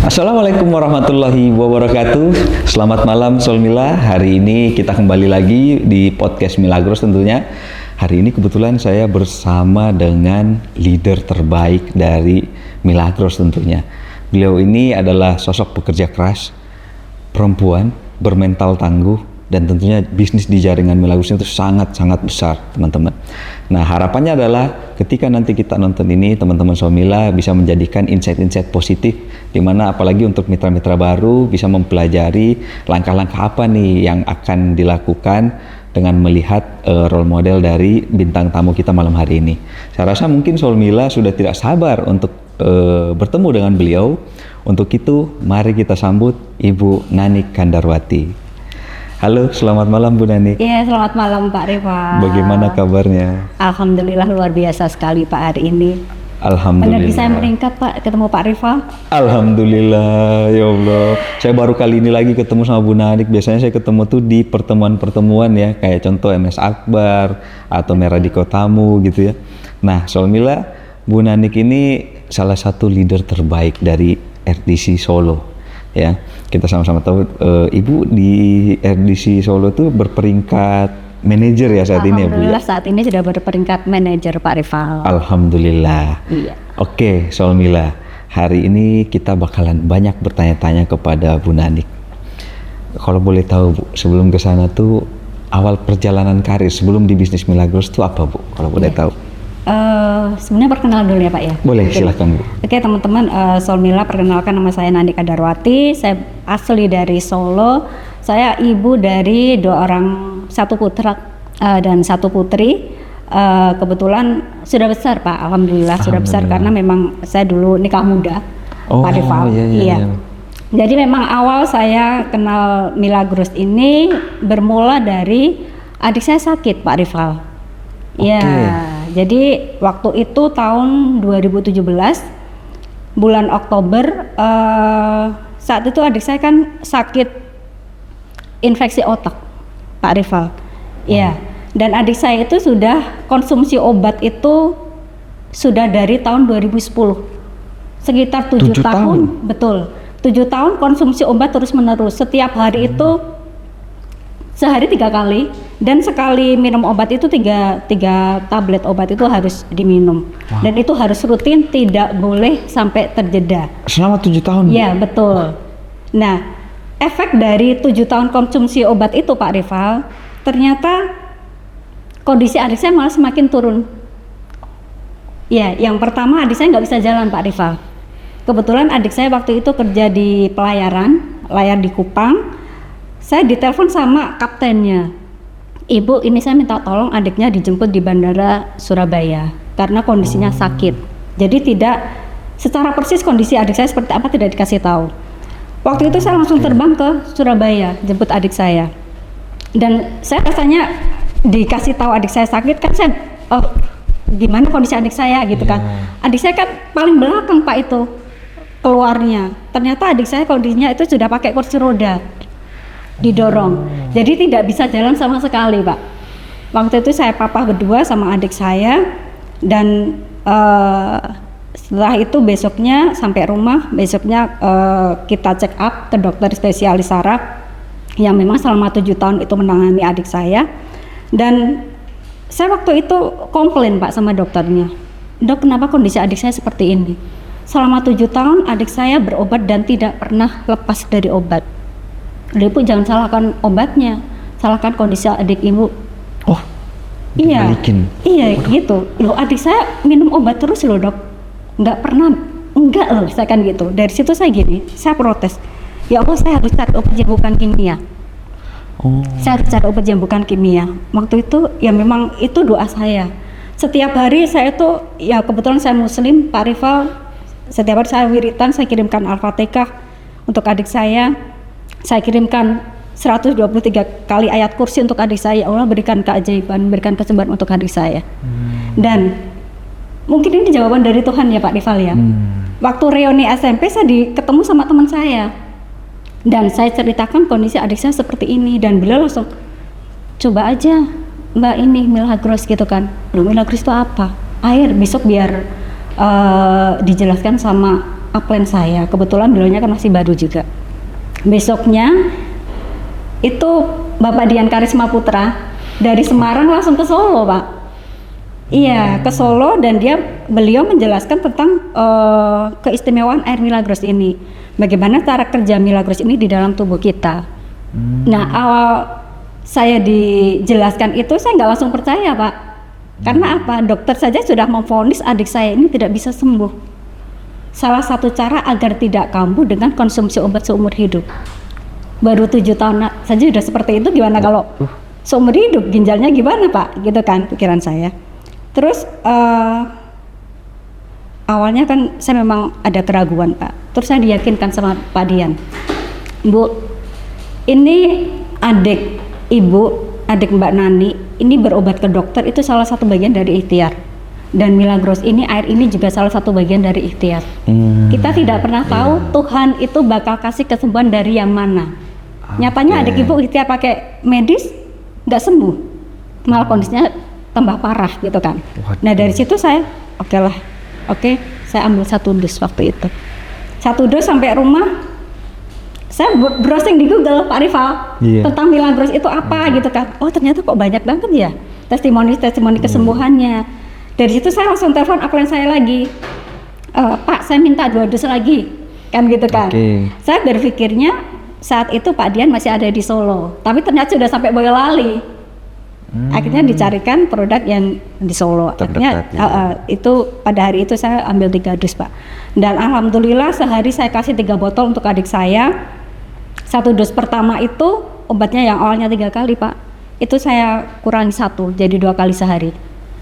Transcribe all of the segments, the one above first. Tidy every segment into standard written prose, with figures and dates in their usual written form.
Assalamualaikum warahmatullahi wabarakatuh. Selamat malam Solmila. Hari ini kita kembali lagi di podcast Milagros tentunya. Hari ini kebetulan saya bersama dengan leader terbaik dari Milagros tentunya. Beliau ini adalah sosok pekerja keras, perempuan, bermental tangguh, dan tentunya bisnis di jaringan Milagros itu sangat-sangat besar, teman-teman. Nah, harapannya adalah ketika nanti kita nonton ini, teman-teman Somila bisa menjadikan insight-insight positif, di mana apalagi untuk mitra-mitra baru bisa mempelajari langkah-langkah apa nih yang akan dilakukan dengan melihat role model dari bintang tamu kita malam hari ini. Saya rasa mungkin Somila sudah tidak sabar untuk bertemu dengan beliau. Untuk itu, mari kita sambut Ibu Nanik Kandarwati. Halo, selamat malam Bu Nanik. Iya, selamat malam Pak Rifa. Bagaimana kabarnya? Alhamdulillah luar biasa sekali Pak hari ini. Alhamdulillah. Energi saya meningkat Pak, ketemu Pak Rifa. Alhamdulillah, ya Allah. Saya baru kali ini lagi ketemu sama Bu Nanik. Biasanya saya ketemu tuh di pertemuan-pertemuan ya, kayak contoh MS Akbar atau Meradiko Tamu gitu ya. Nah, Solmila, Bu Nanik ini salah satu leader terbaik dari RDC Solo. Ya, kita sama-sama tahu Ibu di RDC Solo tuh berperingkat manajer ya saat ini ya Bu. Alhamdulillah saat ini sudah berperingkat manajer Pak Rival. Alhamdulillah. Iya. Oke, Solmila, hari ini kita bakalan banyak bertanya-tanya kepada Bu Nanik. Kalau boleh tahu Bu, sebelum ke sana tuh awal perjalanan karir sebelum di bisnis Milagros tuh apa Bu? Kalau boleh tahu. Sebenarnya perkenalan dulu ya Pak ya. Boleh, silakan Bu. Oke teman-teman, Solmila, perkenalkan nama saya Nanik Kandarwati. Saya asli dari Solo. Saya ibu dari satu putra dan satu putri. Kebetulan sudah besar Pak, Alhamdulillah sudah besar karena memang saya dulu nikah muda. Pak Rival. Iya. Jadi memang awal saya kenal Milagros ini bermula dari adik saya sakit Pak Rival. Iya. Jadi waktu itu tahun 2017 bulan Oktober, saat itu adik saya kan sakit infeksi otak Pak Rival. Iya. Dan adik saya itu sudah konsumsi obat itu sudah dari tahun 2010, sekitar 7 tahun. Betul, 7 tahun konsumsi obat terus menerus. Setiap hari itu sehari 3 kali, dan sekali minum obat itu 3 tablet obat itu harus diminum. Dan itu harus rutin, tidak boleh sampai terjeda. Selama 7 tahun? Iya, betul. Nah, efek dari 7 tahun konsumsi obat itu Pak Rival, ternyata kondisi adik saya malah semakin turun. Ya, yang pertama adik saya nggak bisa jalan Pak Rival. Kebetulan adik saya waktu itu kerja di pelayaran, layar di Kupang. Saya ditelepon sama kaptennya, Ibu, ini saya minta tolong adiknya dijemput di bandara Surabaya karena kondisinya sakit. Jadi tidak secara persis kondisi adik saya seperti apa tidak dikasih tahu. Waktu itu saya langsung terbang ke Surabaya jemput adik saya. Dan saya rasanya dikasih tahu adik saya sakit kan, saya gimana kondisi adik saya gitu kan. Adik saya kan paling belakang Pak itu keluarnya. Ternyata adik saya kondisinya itu sudah pakai kursi roda, didorong, jadi tidak bisa jalan sama sekali Pak. Waktu itu saya papa berdua sama adik saya, dan setelah itu besoknya sampai rumah, besoknya kita check up ke dokter spesialis saraf yang memang selama 7 tahun itu menangani adik saya. Dan saya waktu itu komplain Pak sama dokternya, Dok, kenapa kondisi adik saya seperti ini? Selama 7 tahun adik saya berobat dan tidak pernah lepas dari obat. Ibu jangan salahkan obatnya, salahkan kondisi adik Ibu. Oh, dibalikin. Iya gitu. Loh, adik saya minum obat terus loh Dok, nggak pernah, enggak loh, saya kan gitu. Dari situ saya gini, saya protes. Ya Allah, saya harus cari obat yang bukan kimia. Saya harus cari obat yang bukan kimia. Waktu itu ya memang itu doa saya. Setiap hari saya tuh, ya kebetulan saya Muslim Pak Rival, setiap hari saya wiritan, saya kirimkan Al-Fatihah untuk adik saya. Saya kirimkan 123 kali ayat kursi untuk adik saya. Allah berikan keajaiban, berikan kesembuhan untuk adik saya. Dan mungkin ini jawaban dari Tuhan ya Pak Rival ya. Waktu reuni SMP saya ketemu sama teman saya, dan saya ceritakan kondisi adik saya seperti ini, dan beliau langsung, coba aja Mbak ini Milagros gitu kan. Loh, Milagros itu apa? Air, besok biar dijelaskan sama upline saya. Kebetulan beliaunya kan masih baru juga. Besoknya itu Bapak Dian Karisma Putra dari Semarang langsung ke Solo, Pak. Iya, ke Solo, dan beliau menjelaskan tentang keistimewaan air Milagros ini. Bagaimana cara kerja Milagros ini di dalam tubuh kita. Nah, awal saya dijelaskan itu saya nggak langsung percaya, Pak. Karena apa? Dokter saja sudah memvonis adik saya ini tidak bisa sembuh. Salah satu cara agar tidak kambuh dengan konsumsi obat seumur hidup. Baru 7 tahun saja sudah seperti itu, gimana kalau seumur hidup, ginjalnya gimana, Pak? Gitu kan pikiran saya. Terus awalnya kan saya memang ada keraguan, Pak. Terus saya diyakinkan sama Pak Dian, Bu, ini adik Mbak Nani ini berobat ke dokter, itu salah satu bagian dari ikhtiar. Dan Milagros ini, air ini juga salah satu bagian dari ikhtiar. Kita tidak pernah tahu Tuhan itu bakal kasih kesembuhan dari yang mana. Nyatanya adik ibu ikhtiar pakai medis nggak sembuh, malah kondisinya tambah parah gitu kan. Nah dari situ saya oke, saya ambil 1 dus waktu itu. 1 dus sampai rumah, saya browsing di Google, Pak Rival, tentang Milagros itu apa gitu kan. Oh ternyata kok banyak banget ya testimoni kesembuhannya. Dari situ saya langsung telepon upline saya lagi, Pak saya minta 2 dus lagi, kan gitu kan. Saya berpikirnya saat itu Pak Dian masih ada di Solo, tapi ternyata sudah sampai Boyolali. Akhirnya dicarikan produk yang di Solo. Akhirnya itu pada hari itu saya ambil 3 dus, Pak. Dan alhamdulillah sehari saya kasih 3 botol untuk adik saya. 1 dus pertama itu obatnya yang awalnya 3 kali, Pak, itu saya kurangi 1 jadi 2 kali sehari.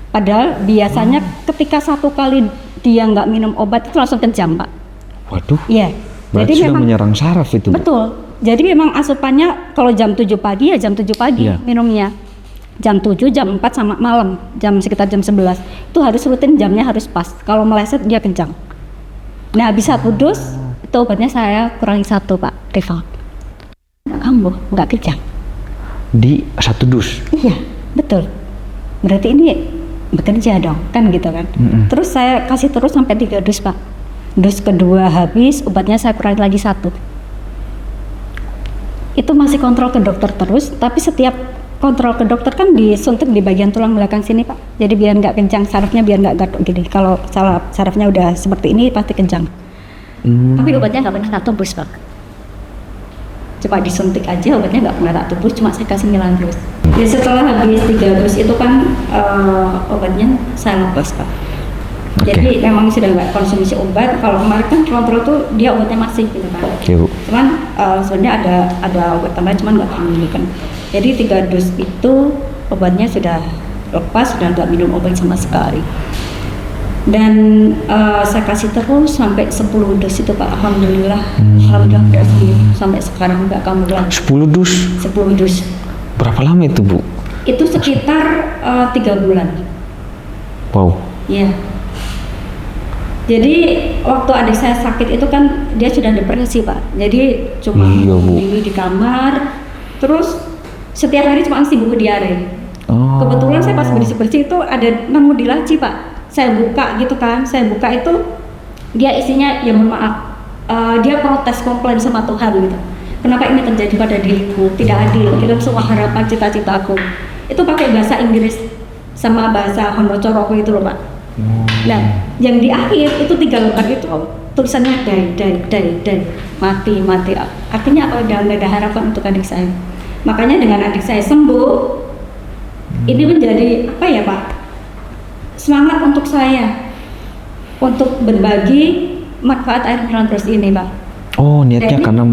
Padahal biasanya ketika 1 kali dia nggak minum obat itu langsung kejam, Pak. Waduh. Iya. Berarti jadi sudah memang menyerang saraf itu. Betul. Jadi memang asupannya kalau jam 7 pagi ya jam 7 pagi minumnya. Jam 7, jam 4 sama malam, sekitar jam 11. Itu harus rutin, jamnya harus pas. Kalau meleset dia kencang. Nah, habis 1 dus itu obatnya saya kurangi 1, Pak Rival. Nggak kambuh, nggak kejang. Di 1 dus? Iya, betul. Berarti ini bekerja dong, kan gitu kan. Terus saya kasih terus sampai 3 dus, Pak. Dus kedua habis, obatnya saya kurangi lagi 1. Itu masih kontrol ke dokter terus, tapi setiap kontrol ke dokter kan disuntik di bagian tulang belakang sini, Pak. Jadi biar nggak kencang sarafnya, biar nggak gatuk gini. Kalau sarafnya udah seperti ini pasti kencang. Tapi obatnya nggak pernah tak tembus, Pak. Coba disuntik aja obatnya nggak pernah tak tembus, cuma saya kasih Milagros. Jadi setelah habis 3 dus itu kan obatnya saya lepas, Pak. Jadi memang sudah nggak konsumsi obat. Kalau kemarin kan kontrol tuh dia obatnya masih gitu kan. Cuman sebenarnya ada obat tambahan, cuman nggak ambil kan. Jadi 3 dus itu obatnya sudah lepas, sudah nggak minum obat sama sekali. Dan saya kasih terus sampai 10 dus itu, Pak. Alhamdulillah, alhamdulillah udah sembuh sampai sekarang, nggak kambuh lagi. 10 dus? 10 dus. Berapa lama itu, Bu? Itu sekitar 3 bulan. Wow. Iya. Jadi waktu adik saya sakit itu kan dia sudah depresi, Pak. Jadi cuma diri di kamar, terus setiap hari cuma sibuk diare. Kebetulan saya pas bersih-bersih itu ada nemu di laci, Pak. Saya buka gitu kan, saya buka itu dia isinya ya mohon maaf, dia protes komplain sama Tuhan gitu. Kenapa ini terjadi pada diriku? Tidak adil, dalam semua harapan cita-citaku. Itu pakai bahasa Inggris sama bahasa Honocoroku itu loh, Pak. Nah, yang di akhir itu 3 lembar itu tulisannya die, mati. Artinya apa? Udah nggak ada harapan untuk adik saya. Makanya dengan adik saya sembuh, ini menjadi apa ya, Pak? Semangat untuk saya untuk berbagi manfaat air Milagros ini, Pak. Oh, niatnya karena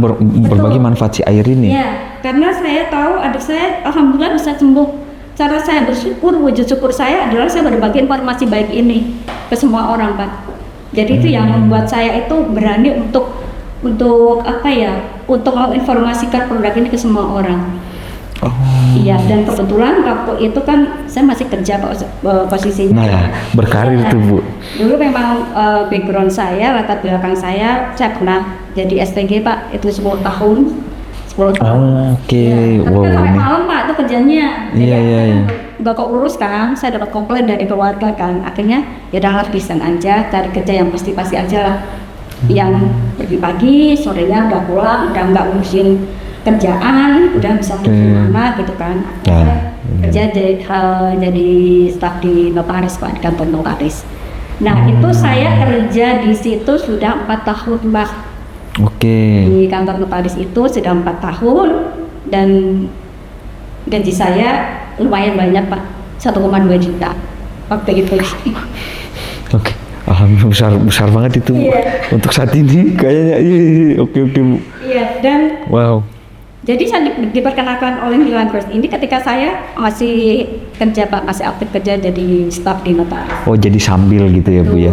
berbagi manfaat si air ini. Iya, karena saya tahu adik saya alhamdulillah bisa sembuh. Cara saya bersyukur, wujud syukur saya adalah saya berbagi informasi baik ini ke semua orang, Pak. Jadi itu yang membuat saya itu berani untuk apa ya, untuk menginformasikan produk ini ke semua orang. Iya, dan kebetulan waktu itu kan saya masih kerja, Pak, posisinya. Nah, berkarir tuh, Bu. Dulu memang background saya, latar belakang saya pernah jadi SPG, Pak, itu 10 tahun. Oke. Tapi Wow, kan sampai ini. malam, Pak, itu kerjanya. Iya. Nggak kok urus kan, saya dapat komplain dari keluarga kan. Akhirnya ya udah habisan aja, cari kerja yang pasti-pasti aja lah. Yang pergi pagi, sorenya udah pulang, udah nggak ngurusin kerjaan, udah bisa kemana gitu kan. Kerja jadi staf di notaris Pak, di kantor notaris. Nah itu saya kerja di situ sudah 4 tahun Mbak. Di kantor notaris itu sudah 4 tahun dan gaji saya lumayan banyak Pak, 1,2 juta waktu itu. Alhamdulillah besar banget itu. Untuk saat ini kayaknya. Oke Bu. Iya, dan wow. Jadi saya diperkenalkan oleh Milagros ini ketika saya masih kerja Pak, masih aktif kerja jadi staf di notaris. Oh jadi sambil gitu ya Bu ya?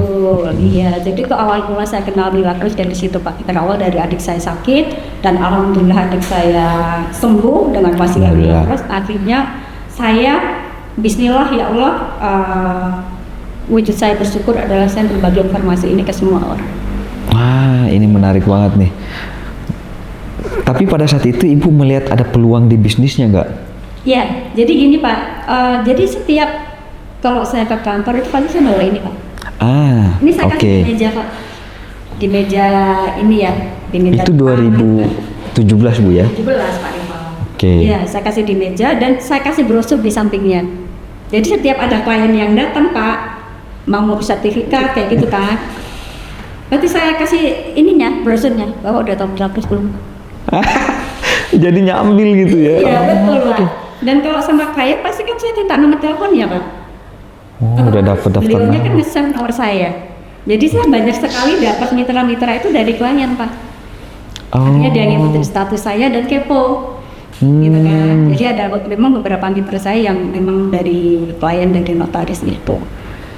Iya, jadi ke awal mula saya kenal Milagros dari situ Pak. Berawal dari adik saya sakit dan alhamdulillah adik saya sembuh dengan wasiat Milagros. Akhirnya saya bismillah ya Allah, wujud saya bersyukur adalah saya berbagi informasi ini ke semua orang. Wah ini menarik banget nih. Tapi pada saat itu Ibu melihat ada peluang di bisnisnya nggak? Ya, jadi gini Pak, jadi setiap kalau saya ke kantor itu pasti saya bawa ini Pak. Ini saya kasih di meja Pak, di meja ini ya, di meja. Itu 2017 Bu ya? 17 Pak Rival. Iya, saya kasih di meja dan saya kasih brosur di sampingnya. Jadi setiap ada klien yang datang Pak, mau ngurus sertifikat kayak gitu kan, berarti saya kasih ininya, brosurnya, bahwa udah tahu berapa belum. Jadi nyambil gitu ya? Iya betul Pak. Dan kalau sama klien pasti kan saya minta nomor telepon ya Pak. Udah dapat daftar. Beliaunya kan nge-save nomor saya. Jadi saya banyak sekali dapat mitra-mitra itu dari klien Pak. Artinya dia ngikutin status saya dan kepo. Gitu kan. Jadi ada memang beberapa mitra saya yang memang dari klien dari notaris itu.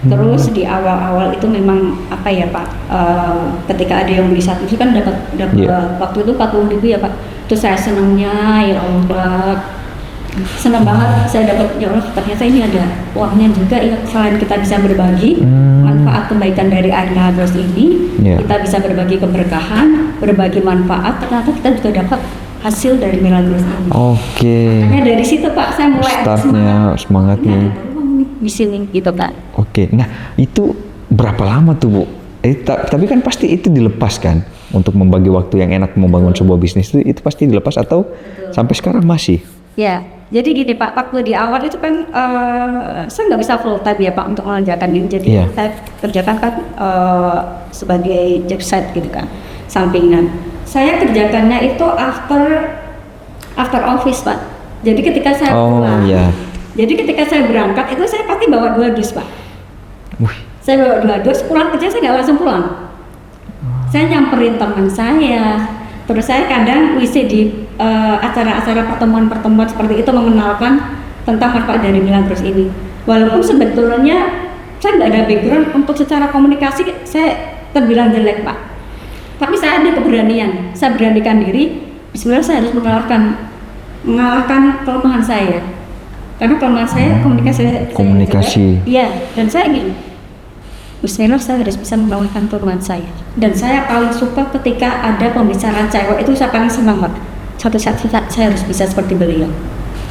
Terus di awal-awal itu memang apa ya Pak, ketika ada yang beli satu itu kan dapat waktu itu 40.000 ya Pak. Terus saya senangnya ya Allah, senang banget saya dapat ya Allah, ternyata ini ada uangnya juga ya. Selain kita bisa berbagi manfaat kebaikan dari Milagros ini, kita bisa berbagi keberkahan, berbagi manfaat, ternyata kita juga dapat hasil dari Milagros ini. Makanya dari situ Pak saya mulai semangatnya. Bisnis gitu Pak. Nah itu berapa lama tuh Bu? Tapi kan pasti itu dilepas kan untuk membagi waktu yang enak membangun sebuah bisnis itu pasti dilepas atau sampai sekarang masih? Ya, jadi gini Pak, waktu di awal itu kan saya nggak bisa full time ya Pak untuk mengerjakan ini. Jadi saya kerjakan kan sebagai job site gitu kan, sampingan. Saya kerjakannya itu after office Pak. Jadi ketika saya pulang. Jadi ketika saya berangkat itu saya pasti bawa 2 dus Pak. Saya bawa 2 dus, pulang kerja saya nggak langsung pulang. Saya nyamperin teman saya, terus saya kadang ngisi di acara-acara pertemuan-pertemuan seperti itu mengenalkan tentang manfaat dari Milagros ini. Walaupun sebetulnya saya nggak ada background untuk secara komunikasi, saya terbilang jelek Pak. Tapi saya ada keberanian, saya beranikan diri. Bismillah saya harus mengalahkan kelemahan saya. Karena kelemahan saya komunikasi. Iya, dan saya gini, bismillah saya harus bisa mengalahkan kelemahan saya. Dan saya paling suka ketika ada pembicaraan cewek itu saya paling senang Pak. Suatu saat saya harus bisa seperti beliau.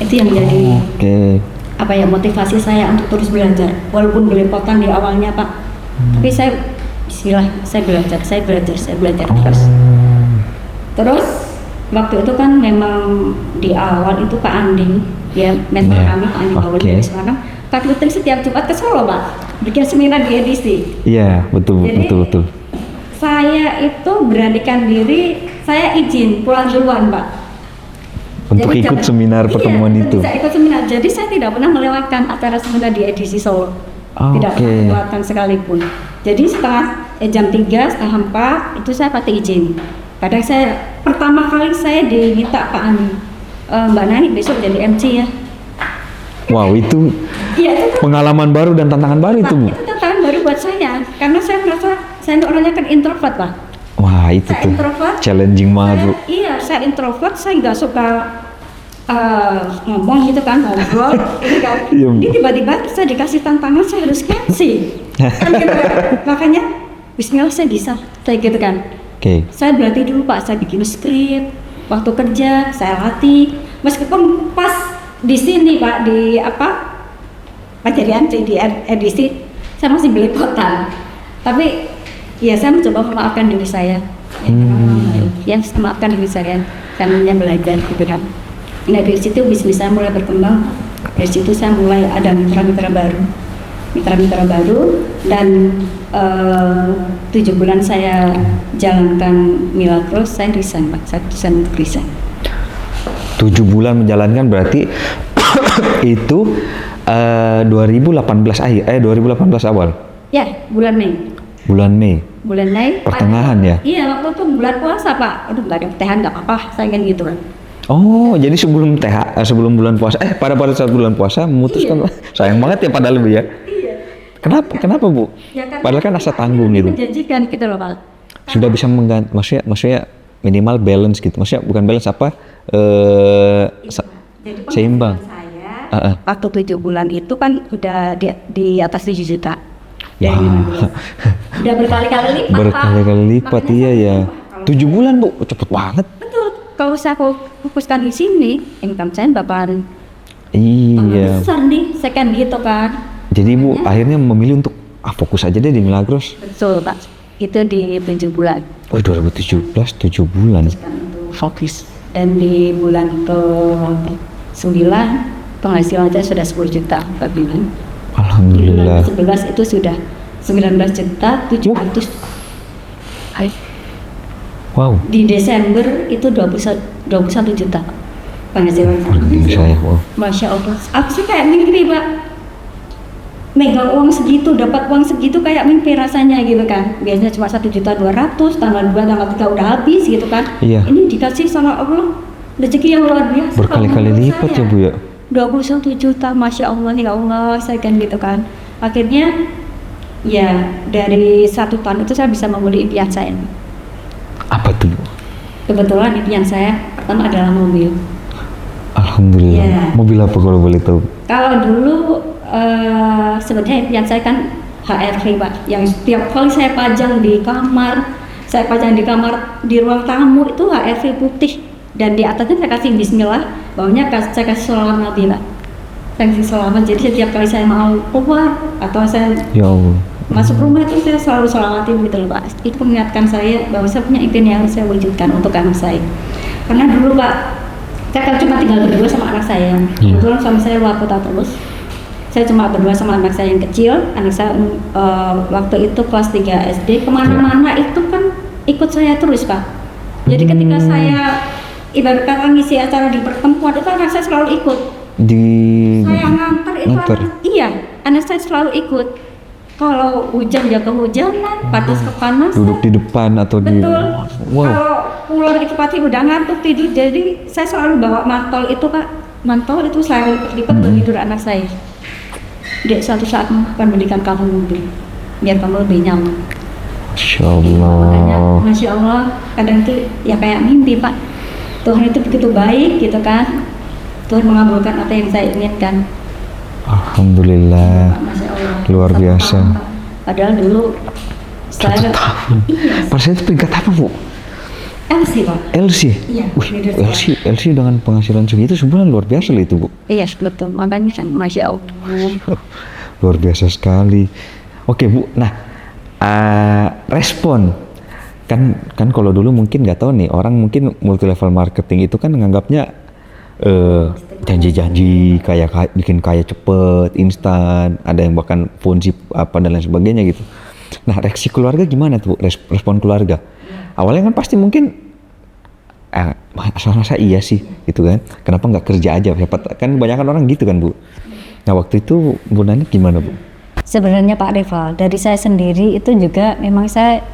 Itu yang menjadi motivasi saya untuk terus belajar. Walaupun belepotan di awalnya Pak, tapi saya bismillah saya belajar terus. Terus waktu itu kan memang di awal itu Pak Andi, ya mentor kami Pak Andi Bawel dari sekarang, Kak Lutri setiap Jumat ke Solo Pak, bikin seminar di edisi. Iya betul. Saya itu beranikan diri, saya izin pulang duluan Pak. Untuk ikut seminar pertemuan itu. Bisa ikut seminar. Jadi saya tidak pernah melewatkan acara seminar di edisi Solo. Tidak pernah melewatkan sekalipun. Jadi jam 3, setengah 4 itu saya pasti izin. Kadang pertama kali saya diminta Pak Andi, Mbak Nani besok jadi MC ya. Wow itu pengalaman baru dan tantangan baru itu Bu. Itu tantangan baru buat saya, karena saya merasa saya orangnya kan introvert Pak. Wah itu saya tuh introvert, challenging banget Bu. Iya saya introvert, saya nggak suka ngomong gitu kan, ngobrol. Ini tiba-tiba saya dikasih tantangan saya harus MC. Kan gitu, makanya bismillah saya bisa, saya gitu kan. Saya berlatih dulu Pak, saya bikin skrip, waktu kerja saya latih, meskipun pas di sini Pak di Pajarian di edisi saya masih belepotan, tapi Ya saya mencoba memaafkan diri saya. Ya memaafkan diri saya karena belajar gitu kan. Nah dari situ bisnis saya mulai berkembang. Dari situ saya mulai ada mitra-mitra baru dan 7 bulan saya jalankan Milagros, saya resign Pak. Saya resign. 7 bulan menjalankan berarti itu 2018 awal. Ya, bulan Mei. Bulan Mei. Pertengahan ya? Iya, waktu itu bulan puasa Pak. Aduh, nggak ada tehan nggak apa-apa, saya kan gitu kan. Oh, jadi sebelum sebelum bulan puasa, pada saat bulan puasa memutuskan, sayang banget ya padahal Bu ya. Iya. Kenapa Bu? Ya, Padahal kan asa tanggung gitu. Menjanjikan gitu loh Pak. Sudah bisa mengganti, maksudnya minimal balance gitu. Maksudnya bukan balance apa? Jadi Seimbang. Saya waktu 7 bulan itu kan udah di atas 7 juta. Dari Wah. Udah berkali-kali lipat Pak. Berkali-kali lipat, Makanya iya saya ya. bilang, kalau 7 bulan Bu, cepet banget. betul. Kalau saya fokuskan di sini, income saya bakalan Iya. besar nih, saya kan gitu kan. Jadi Bu akhirnya memilih untuk fokus aja deh di Milagros. Betul Pak, itu di 7 bulan. Oh 2017 7 bulan. Fokus. Dan di bulan ke-9 penghasilan saya sudah 10 juta Pak bilang. Di Alhamdulillah. bulan 11 itu sudah 19 juta 700. Hai. Wow. Di Desember itu 21 juta penghasilan Saya wow. Masya Allah, aku sih kayak mimpi Pak, megang uang segitu, dapat uang segitu kayak mimpi rasanya gitu kan. Biasanya cuma 1.200.000, tanggal 2, tanggal 3 udah habis gitu kan. Iya. Ini dikasih sama Allah rezeki yang luar biasa. Berkali-kali Kalau menurut lipat saya, ya Bu ya. 21 juta, Masya Allah, ya Allah, saya kan gitu kan. Akhirnya ya dari 1 tahun itu saya bisa memenuhi impian saya. Apa tuh Bu? Kebetulan impian saya pertama adalah mobil. Alhamdulillah. Iya. Mobil apa kalau boleh tahu? Kalau dulu sebenarnya impian saya kan HRV Pak, yang setiap kali saya pajang di kamar, di ruang tamu itu HRV putih, dan di atasnya saya kasih Bismillah, bawahnya saya kasih sholawat Nabi Pak. Saya kasih sholawat, jadi setiap kali saya mau keluar atau saya Ya Allah. masuk rumah itu saya selalu sholawatin gitu loh Pak. Itu mengingatkan saya bahwa saya punya impian yang harus saya wujudkan untuk anak saya. Karena dulu Pak, saya kan cuma tinggal berdua sama anak saya. Kebetulan suami saya luar kota terus. Saya cuma berdua sama anak saya yang kecil. Anak saya waktu itu kelas 3 SD. Kemana-mana itu kan ikut saya terus Pak. Jadi ketika saya ibarat kata ngisi acara di pertemuan itu anak saya selalu ikut. Saya nganter itu iya, anak saya selalu ikut. Kalau hujan ya kehujanan, panas ke panas. Duduk di depan atau Betul. di. Wow. Kalau pulang itu pasti udah ngantuk tidur, jadi saya selalu bawa mantol itu Pak. Mantol itu saya lipat buat tidur anak saya. Dek, suatu saat akan belikan kamu mobil, biar kamu lebih nyaman. Masya Makanya, Allah. Masya Allah, kadang itu ya kayak mimpi Pak. Tuhan itu begitu baik gitu kan. Tuhan mengabulkan apa yang saya inginkan. Alhamdulillah. Masya Allah. Luar 1 biasa. tahun, Pak. Padahal dulu 1 saya tahun. iya, Pada saat itu peringkat apa Bu? LC Pak. LC. Iya, Wih, leadership. LC dengan penghasilan segitu sebulan luar biasa loh itu Bu. Iya, betul. Makanya Masya Allah. Luar biasa sekali. Oke Bu, nah respon kan kalau dulu mungkin nggak tahu nih, orang mungkin multi level marketing itu kan menganggapnya janji-janji kayak bikin kaya cepet, instan, ada yang bahkan ponzi apa dan lain sebagainya gitu. Nah reaksi keluarga gimana tuh Bu? Respon keluarga? Awalnya kan pasti mungkin masa iya sih gitu kan, kenapa nggak kerja aja, kan kebanyakan orang gitu kan Bu. Nah waktu itu Bu Nani gimana Bu? Sebenarnya Pak Rival, dari saya sendiri itu juga memang saya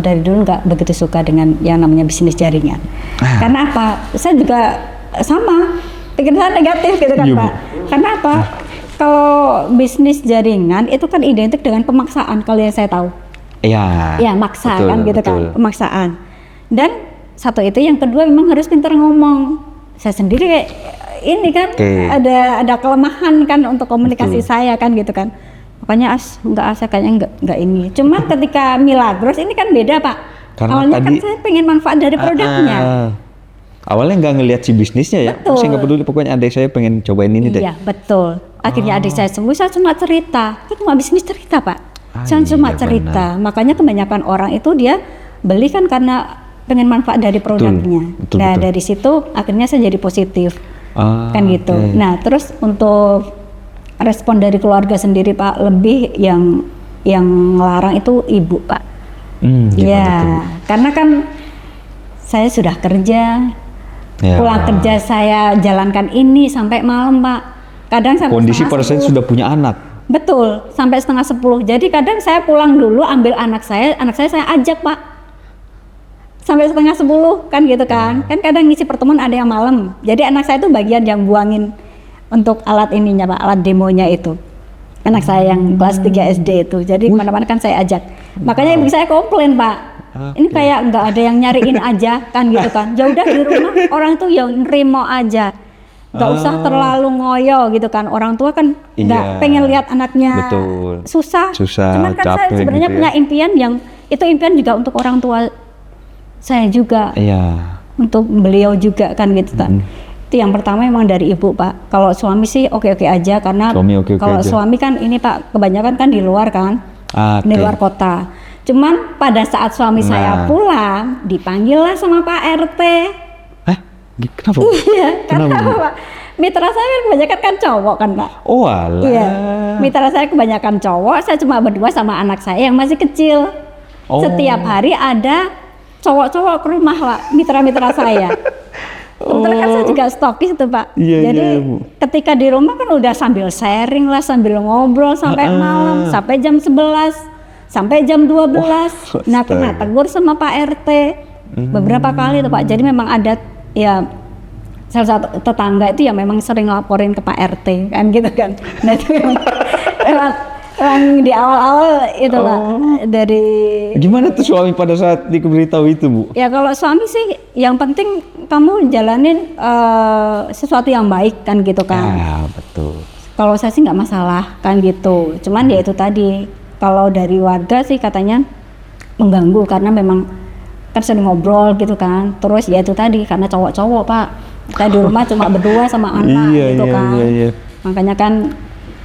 dari dulu nggak begitu suka dengan yang namanya bisnis jaringan. Karena apa? Saya juga sama, pikiran negatif gitu kan Iya, Pak. Karena apa? Kalau bisnis jaringan itu kan identik dengan pemaksaan kalau yang saya tahu. Iya. Ya maksa betul, kan gitu betul. kan, pemaksaan. Dan satu itu, yang kedua memang harus pintar ngomong. Saya sendiri kayak ini kan ada kelemahan kan untuk komunikasi saya kan gitu kan. Makanya saya kayaknya enggak ini. Cuma ketika Milagros ini kan beda Pak. Karena awalnya tadi, kan saya pengen manfaat dari produknya. Awalnya nggak ngelihat si bisnisnya ya. Betul. Saya nggak peduli, pokoknya adik saya pengen cobain ini deh. Iya betul. Akhirnya adik saya sembuh, saya cuma cerita. Itu cuma bisnis cerita Pak. Jangan cuma iya, cerita. Makanya kebanyakan orang itu dia beli kan karena pengen manfaat dari produknya. Betul, Nah betul. dari situ akhirnya saya jadi positif kan gitu. Oke. Nah terus untuk respon dari keluarga sendiri Pak, lebih yang ngelarang itu ibu Pak. Gimana Ya tuh, Bu? karena kan saya sudah kerja, Ya. pulang kerja saya jalankan ini sampai malam Pak. Kadang sampai Kondisi setengah pada saat 10. sudah punya anak. Betul, sampai setengah 10. Jadi kadang saya pulang dulu ambil anak saya saya ajak Pak. Sampai setengah 10 kan gitu kan. Kan kadang ngisi pertemuan ada yang malam. Jadi anak saya itu bagian yang buangin untuk alat ininya Pak, alat demonya itu. Anak saya yang kelas 3 SD itu. Jadi kemana-mana kan saya ajak. Makanya ibu saya komplain Pak. Ini kayak nggak ada yang nyariin aja kan gitu kan. Ya udah di rumah orang tuh yang nerimo aja. Nggak usah terlalu ngoyo gitu kan. Orang tua kan nggak Iya. pengen lihat anaknya Betul. susah. Susah, Cuman kan saya capek sebenarnya gitu ya. punya impian yang itu impian juga untuk orang tua saya juga, Iya. untuk beliau juga kan gitu kan. Itu yang pertama emang dari ibu Pak. Kalau suami sih oke-oke aja karena Suami oke-oke kalau aja. suami kan ini Pak kebanyakan kan di luar kan, Oke. di luar kota. Cuman pada saat suami saya Nah. pulang dipanggil lah sama Pak RT. Kenapa? Bu? Iya, karena Kenapa, Bu? apa Pak? Mitra saya kan kebanyakan kan cowok kan Pak. Oh alah. Iya, mitra saya kebanyakan cowok. Saya cuma berdua sama anak saya yang masih kecil. Oh. Setiap hari ada cowok-cowok ke rumah Pak, mitra-mitra saya. Kebetulan kan saya juga stokis itu Pak. Iya, Jadi iya, Bu. ketika di rumah kan udah sambil sharing lah, sambil ngobrol sampai malam, sampai jam 11, sampai jam 12. Nah pernah astaga. tegur sama Pak RT beberapa kali tuh Pak. Jadi memang ada ya salah satu tetangga itu ya memang sering laporin ke Pak RT kan gitu kan. Nah itu memang di awal-awal itu Pak dari Gimana tuh suami pada saat diberitahu itu, Bu? ya kalau suami sih yang penting kamu jalanin sesuatu yang baik kan gitu kan. Ah, betul. Kalau saya sih nggak masalah kan gitu. Cuman ya itu tadi kalau dari warga sih katanya mengganggu karena memang kan sering ngobrol gitu kan. Terus ya itu tadi karena cowok-cowok Pak. Saya di rumah cuma berdua sama anak Iya, gitu iya, kan. iya, iya. Makanya kan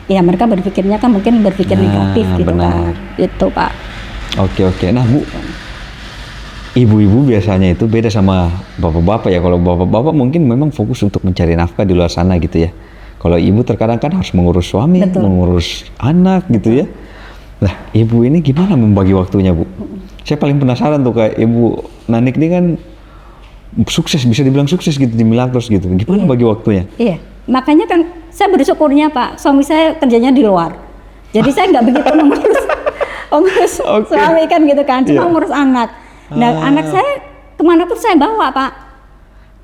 ya mereka berpikirnya kan mungkin berpikir Nah, negatif gitu benar. kan. Itu Pak. Oke. Nah, Bu, ibu-ibu biasanya itu beda sama bapak-bapak ya. Kalau bapak-bapak mungkin memang fokus untuk mencari nafkah di luar sana gitu ya. Kalau ibu terkadang kan harus mengurus suami, Betul. mengurus anak gitu ya. Nah, ibu ini gimana membagi waktunya, Bu? Saya paling penasaran tuh kayak Ibu Nanik ini kan sukses, bisa dibilang sukses gitu di Milagros gitu. Gimana bagi waktunya? Iya, makanya kan saya bersyukurnya Pak, suami saya kerjanya di luar. Jadi saya nggak begitu mengurus Oke. suami kan gitu kan, cuma Iya. ngurus anak. Nah anak saya kemanapun saya bawa Pak.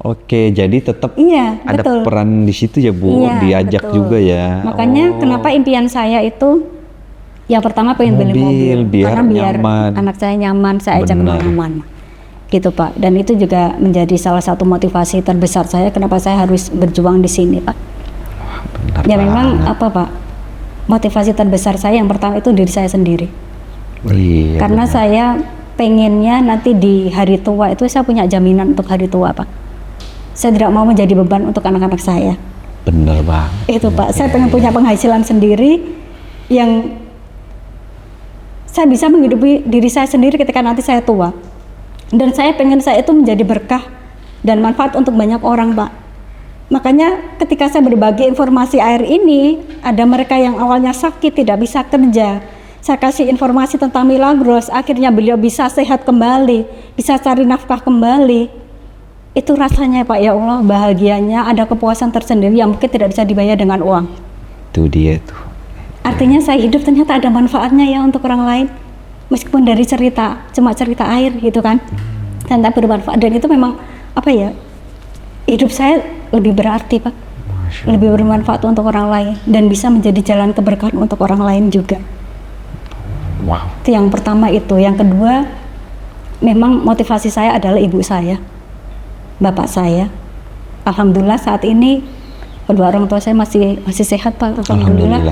Oke, jadi tetap Iya, ada betul. peran di situ ya, Bu. Iya, Diajak betul. juga ya. Makanya kenapa impian saya itu yang pertama pengen beli Mobil, mobil, biar karena biar nyaman. anak saya nyaman, saya ajak Benar. kemana-mana. Gitu Pak. Dan itu juga menjadi salah satu motivasi terbesar saya kenapa saya harus berjuang di sini Pak. Benar Ya memang banget. apa Pak? Motivasi terbesar saya yang pertama itu diri saya sendiri. Iya, Karena benar. saya pengennya nanti di hari tua itu saya punya jaminan untuk hari tua Pak. Saya tidak mau menjadi beban untuk anak-anak saya. Bener banget. Itu Pak, saya Iya, pengen punya penghasilan sendiri yang saya bisa menghidupi diri saya sendiri ketika nanti saya tua. Dan saya pengen saya itu menjadi berkah dan manfaat untuk banyak orang Pak. Makanya ketika saya berbagi informasi air ini, ada mereka yang awalnya sakit tidak bisa kerja. Saya kasih informasi tentang Milagros, akhirnya beliau bisa sehat kembali, bisa cari nafkah kembali. Itu rasanya Pak, ya Allah bahagianya, ada kepuasan tersendiri yang mungkin tidak bisa dibayar dengan uang. Itu dia tuh. Artinya saya hidup ternyata ada manfaatnya ya untuk orang lain. Meskipun dari cerita, cuma cerita air gitu kan. Ternyata bermanfaat dan itu memang apa ya, hidup saya lebih berarti Pak. Lebih bermanfaat untuk orang lain dan bisa menjadi jalan keberkahan untuk orang lain juga. Wow. Itu yang pertama itu. Yang kedua, memang motivasi saya adalah ibu saya, bapak saya. Alhamdulillah saat ini kedua orang tua saya masih sehat Pak. Alhamdulillah.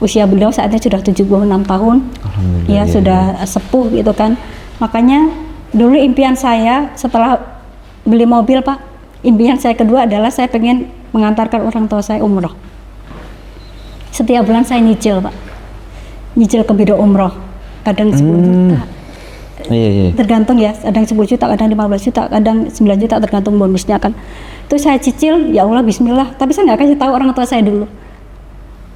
Usia beliau saatnya sudah 76 tahun. Alhamdulillah, Ya iya, sudah sepuh gitu kan. Makanya dulu impian saya setelah beli mobil Pak, impian saya kedua adalah saya pengen mengantarkan orang tua saya umroh. Setiap bulan saya nyicil Pak, nyicil ke biro umroh. kadang 10 juta. Iya. Tergantung ya, kadang 10 juta, kadang 15 juta, kadang 9 juta, tergantung bonusnya kan. Itu saya cicil, ya Allah bismillah, tapi saya nggak kasih tahu orang tua saya dulu.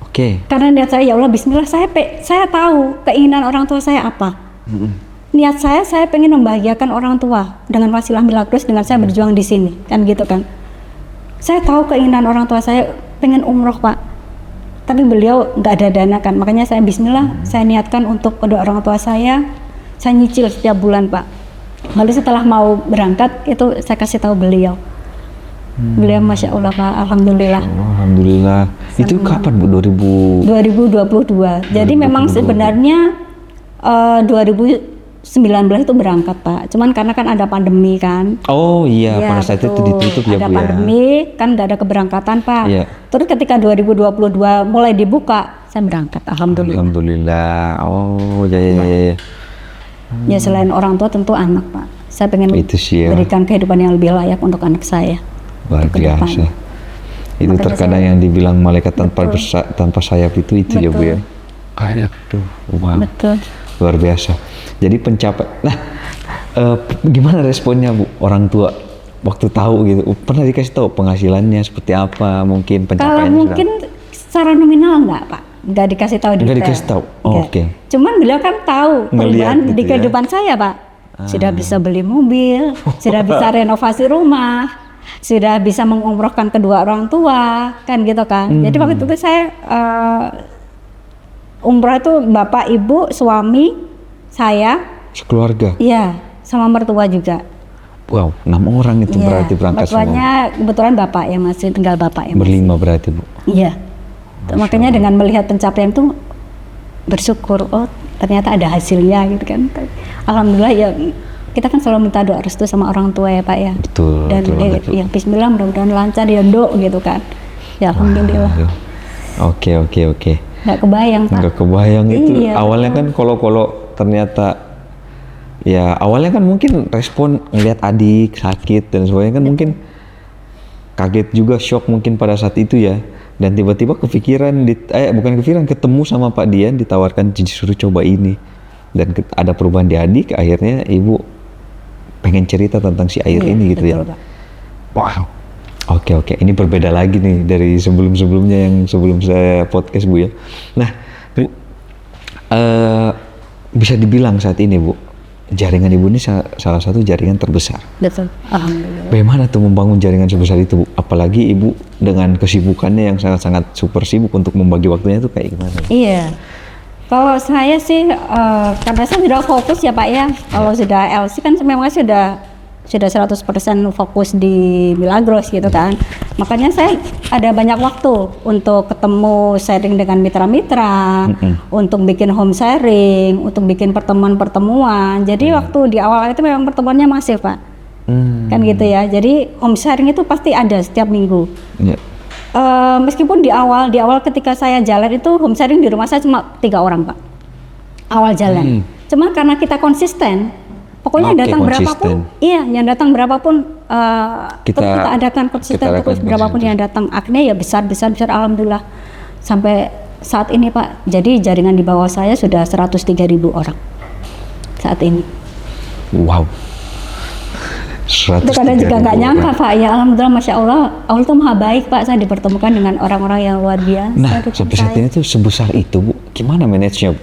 Oke. Karena niat saya, ya Allah bismillah, saya tahu keinginan orang tua saya apa. Niat saya pengen membahagiakan orang tua dengan wasilah Milagros, dengan saya berjuang di sini, kan gitu kan. Saya tahu keinginan orang tua saya pengen umroh Pak, tapi beliau nggak ada dana kan, makanya saya bismillah, saya niatkan untuk kedua orang tua saya nyicil setiap bulan Pak. Lalu setelah mau berangkat itu saya kasih tahu beliau. Beliau Masya Allah Pak, Alhamdulillah. Alhamdulillah. Itu kapan Bu? 2022. Jadi memang sebenarnya 2019 itu berangkat Pak. Cuman karena kan ada pandemi kan. Oh iya, Ya, pada saat itu betul. ditutup ya Ada Bu ya. pandemi kan nggak ada keberangkatan Pak. Iya. Terus ketika 2022 mulai dibuka, saya berangkat. Alhamdulillah. Alhamdulillah. Oh ya. Ya selain orang tua tentu anak Pak. Saya pengen Itu sih ya. berikan kehidupan yang lebih layak untuk anak saya. Luar ke depan. biasa. Itu Makanya terkadang saya- yang dibilang malaikat tanpa tanpa sayap itu ya Bu ya. Betul. Aduh, wow. Betul. Luar biasa. Jadi Nah, gimana responnya Bu orang tua waktu tahu gitu? Pernah dikasih tahu penghasilannya seperti apa? Mungkin Kalau pencapaiannya mungkin secara nominal enggak Pak, enggak dikasih tahu detail. Nggak dikasih tahu? Oh, Nggak. oke. Cuman beliau kan tahu Ngeliat perubahan gitu di ya. kehidupan saya Pak. Sudah bisa beli mobil, sudah bisa renovasi rumah, sudah bisa mengumrohkan kedua orang tua, kan gitu kan. Jadi waktu itu saya umroh itu bapak, ibu, suami, saya, sekeluarga. iya, sama mertua juga. Wow, 6 orang itu Iya, berarti berangkat semua. mertuanya kebetulan bapak ya, masih tinggal bapak ya. Berlima berarti Bu. Iya. Makanya dengan melihat pencapaian itu bersyukur, oh ternyata ada hasilnya gitu kan. Alhamdulillah ya, kita kan selalu minta doa restu sama orang tua ya Pak ya. Betul. Dan betul banget, Bu. ya bismillah mudah-mudahan lancar ya Dok gitu kan. Ya alhamdulillah. Aduh. Oke. Nggak kebayang Pak. Nggak kebayang itu. Iya, Awalnya kan kalau ternyata ya awalnya kan mungkin respon ngelihat adik sakit dan sebagainya kan mungkin kaget juga, shock mungkin pada saat itu ya. Dan tiba-tiba kepikiran, bukan kepikiran, ketemu sama Pak Dian, ditawarkan disuruh coba ini. Dan ada perubahan di adik, akhirnya ibu pengen cerita tentang si air Iya, ini gitu ya. betul, Pak. Wow. Oke. Ini berbeda lagi nih dari sebelum-sebelumnya yang sebelum saya podcast Bu ya. Nah, Bu, bisa dibilang saat ini Bu, jaringan Ibu ini salah satu jaringan terbesar. Betul. Alhamdulillah. Bagaimana tuh membangun jaringan sebesar itu Bu? Apalagi Ibu dengan kesibukannya yang sangat-sangat super sibuk untuk membagi waktunya itu kayak gimana? Iya. Kalau saya sih karena saya sudah fokus ya Pak ya. Kalau sudah LC kan memang sudah 100% fokus di Milagros gitu kan. Makanya saya ada banyak waktu untuk ketemu, sharing dengan mitra-mitra, untuk bikin home sharing, untuk bikin pertemuan-pertemuan. Jadi waktu di awal itu memang pertemuannya masif Pak. Kan gitu ya. Jadi home sharing itu pasti ada setiap minggu. Ya. Meskipun di awal ketika saya jalan itu home sharing di rumah saya cuma 3 orang Pak. Awal jalan. Cuma karena kita konsisten, pokoknya Oke, datang berapapun, iya, yang datang berapapun kita adakan konsisten kita terus lakukan berapapun yang datang. Akhirnya ya besar alhamdulillah sampai saat ini Pak. Jadi jaringan di bawah saya sudah 103.000 orang saat ini. Wow. Itu kadang juga nggak nyangka Pak, ya alhamdulillah, masya Allah, Allah tuh maha baik Pak. Saya dipertemukan dengan orang-orang yang luar biasa. Nah, sampai saat ini tuh sebesar itu Bu, gimana manage-nya Bu?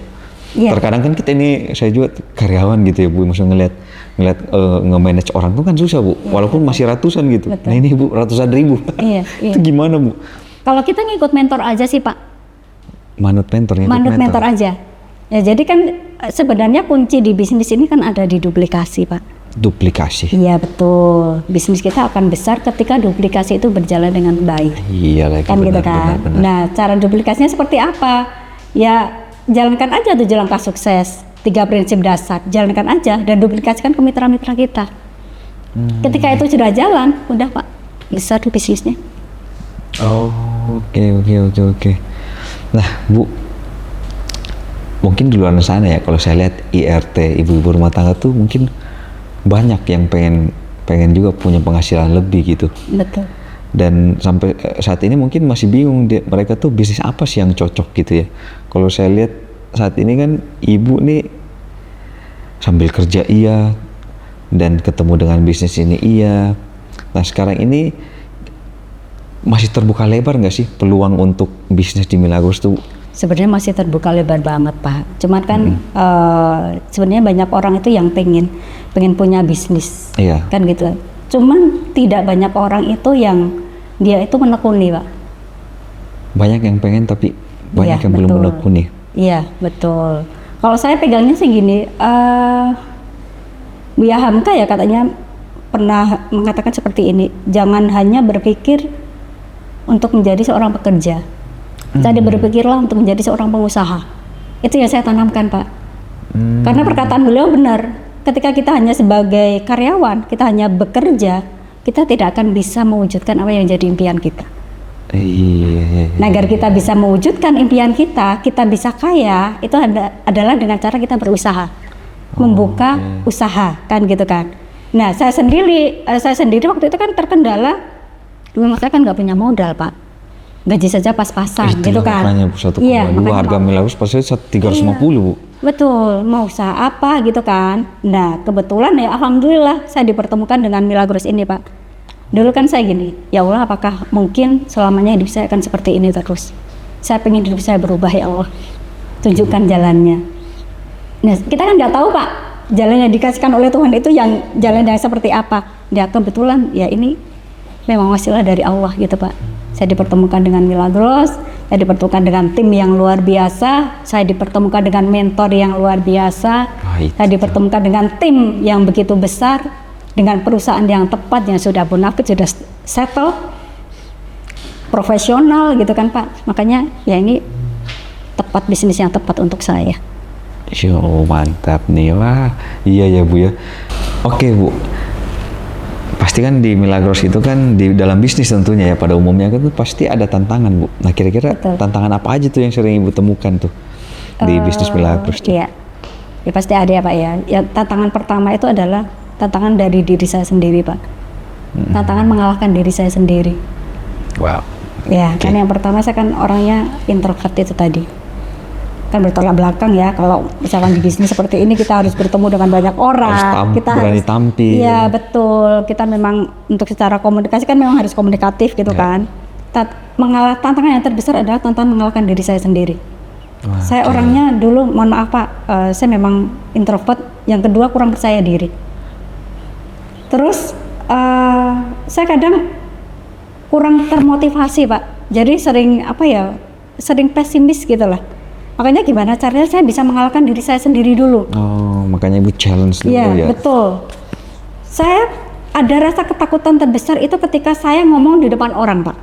Iya. Terkadang kan kita ini, saya juga karyawan gitu ya Bu, maksudnya ngeliat nge-manage orang tuh kan susah Bu, walaupun masih ratusan gitu. Betul. Nah ini Bu, ratusan ribu. Iya. Itu gimana Bu? Kalau kita ngikut mentor aja sih Pak, Manut mentor, manut mentor aja. Ya jadi kan sebenarnya kunci di bisnis ini kan ada di duplikasi Pak. Duplikasi. Iya betul. Bisnis kita akan besar ketika duplikasi itu berjalan dengan baik. Iya lagi. Kan gitu kan. Benar. Nah cara duplikasinya seperti apa? Ya jalankan aja 7 langkah sukses, 3 prinsip dasar, jalankan aja dan duplikasikan ke mitra-mitra kita. Ketika itu sudah jalan, udah Pak, besar tuh bisnisnya. Oh, oke. Nah, Bu, mungkin di luar sana ya, kalau saya lihat IRT, ibu-ibu rumah tangga tuh mungkin banyak yang pengen juga punya penghasilan lebih gitu. Betul. Dan sampai saat ini mungkin masih bingung mereka tuh bisnis apa sih yang cocok gitu ya. Kalau saya lihat saat ini kan ibu nih sambil kerja iya, dan ketemu dengan bisnis ini iya. Nah sekarang ini masih terbuka lebar nggak sih peluang untuk bisnis di Milagros tuh? Sebenarnya masih terbuka lebar banget Pak. Cuman kan sebenarnya banyak orang itu yang pengen punya bisnis, Iya. kan gitu. Cuman tidak banyak orang itu yang dia itu menekuni Pak. Banyak yang pengen tapi banyak Iya, yang belum betul. menekuni. Iya betul. Kalau saya pegangnya sih gini, Buya Hamka ya katanya pernah mengatakan seperti ini, jangan hanya berpikir untuk menjadi seorang pekerja, jadi berpikirlah untuk menjadi seorang pengusaha. Itu yang saya tanamkan Pak. Karena perkataan beliau benar, ketika kita hanya sebagai karyawan, kita hanya bekerja, kita tidak akan bisa mewujudkan apa yang jadi impian kita. Iya. Nah, agar kita bisa mewujudkan impian kita bisa kaya, itu adalah dengan cara kita berusaha, membuka usaha, kan gitu kan. Nah, saya sendiri waktu itu kan terkendala, dulu saya kan nggak punya modal Pak, gaji saja pas-pasan, gitu kan. Makanya 1,2 Iya, harga Milagros pasti 350 Bu. Betul, mau usaha apa gitu kan. Nah, kebetulan ya alhamdulillah saya dipertemukan dengan Milagros ini Pak. Dulu kan saya gini, ya Allah apakah mungkin selamanya hidup saya akan seperti ini terus? Saya pengen hidup saya berubah ya Allah, tunjukkan jalannya. Nah kita kan nggak tahu Pak, jalan yang dikasihkan oleh Tuhan itu yang jalan yang seperti apa. Ya kebetulan ya ini memang wasilah dari Allah gitu Pak. Saya dipertemukan dengan Milagros, saya dipertemukan dengan tim yang luar biasa, saya dipertemukan dengan mentor yang luar biasa, saya dipertemukan dengan tim yang begitu besar, dengan perusahaan yang tepat, yang sudah bonafit, sudah settle, profesional gitu kan Pak. Makanya ya ini tepat, bisnis yang tepat untuk saya. Yo mantap nih, wah iya ya Bu ya. Oke Bu, pasti kan di Milagros itu kan di dalam bisnis tentunya ya pada umumnya kan tuh pasti ada tantangan Bu. Nah kira-kira tantangan apa aja tuh yang sering Ibu temukan tuh di bisnis Milagros tuh? Iya, ya pasti ada ya Pak ya. Ya tantangan pertama itu adalah tantangan dari diri saya sendiri Pak. Tantangan mengalahkan diri saya sendiri. Wow. Ya kan yang pertama saya kan orangnya introvert itu tadi. Kan bertolak belakang ya, kalau misalkan di bisnis seperti ini kita harus bertemu dengan banyak orang, kita berani tampil. Iya betul, kita memang untuk secara komunikasi kan memang harus komunikatif gitu kan. Tantangan yang terbesar adalah tantangan mengalahkan diri saya sendiri. Saya orangnya dulu, mohon maaf Pak, saya memang introvert. Yang kedua kurang percaya diri. Terus saya kadang kurang termotivasi Pak. Jadi sering pesimis gitu lah. Makanya gimana caranya saya bisa mengalahkan diri saya sendiri dulu. Oh, makanya Ibu challenge dulu ya. Iya, betul. Saya ada rasa ketakutan terbesar itu ketika saya ngomong di depan orang, Pak.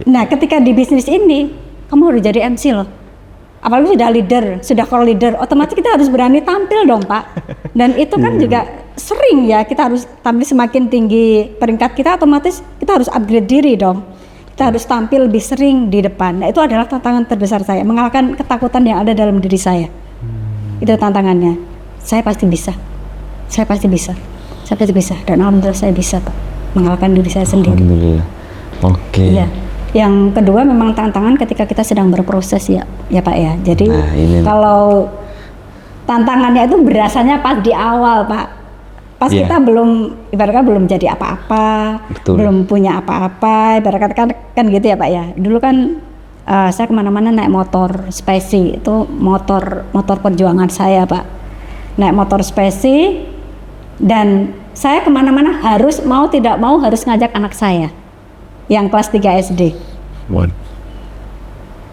Nah, ketika di bisnis ini, kamu harus jadi MC loh. Apalagi sudah leader, sudah core leader, otomatis kita harus berani tampil dong, Pak. Dan itu kan juga sering ya, kita harus tampil semakin tinggi peringkat kita, otomatis kita harus upgrade diri dong. Kita harus tampil lebih sering di depan. Nah, itu adalah tantangan terbesar saya, mengalahkan ketakutan yang ada dalam diri saya. Itu tantangannya. Saya pasti bisa. Saya pasti bisa. Saya pasti bisa. Dan alhamdulillah saya bisa, Pak. Mengalahkan diri saya sendiri. Alhamdulillah. Oke. Iya. Yang kedua memang tantangan ketika kita sedang berproses ya Pak ya. Jadi kalau tantangannya itu berasanya pas di awal, Pak. Pas kita belum, ibaratnya belum jadi apa-apa, belum punya apa-apa, ibaratnya kan gitu ya Pak ya. Dulu kan saya kemana-mana naik motor Spesi, itu motor perjuangan saya Pak. Naik motor Spesi, dan saya kemana-mana harus mau tidak mau harus ngajak anak saya yang kelas 3 SD.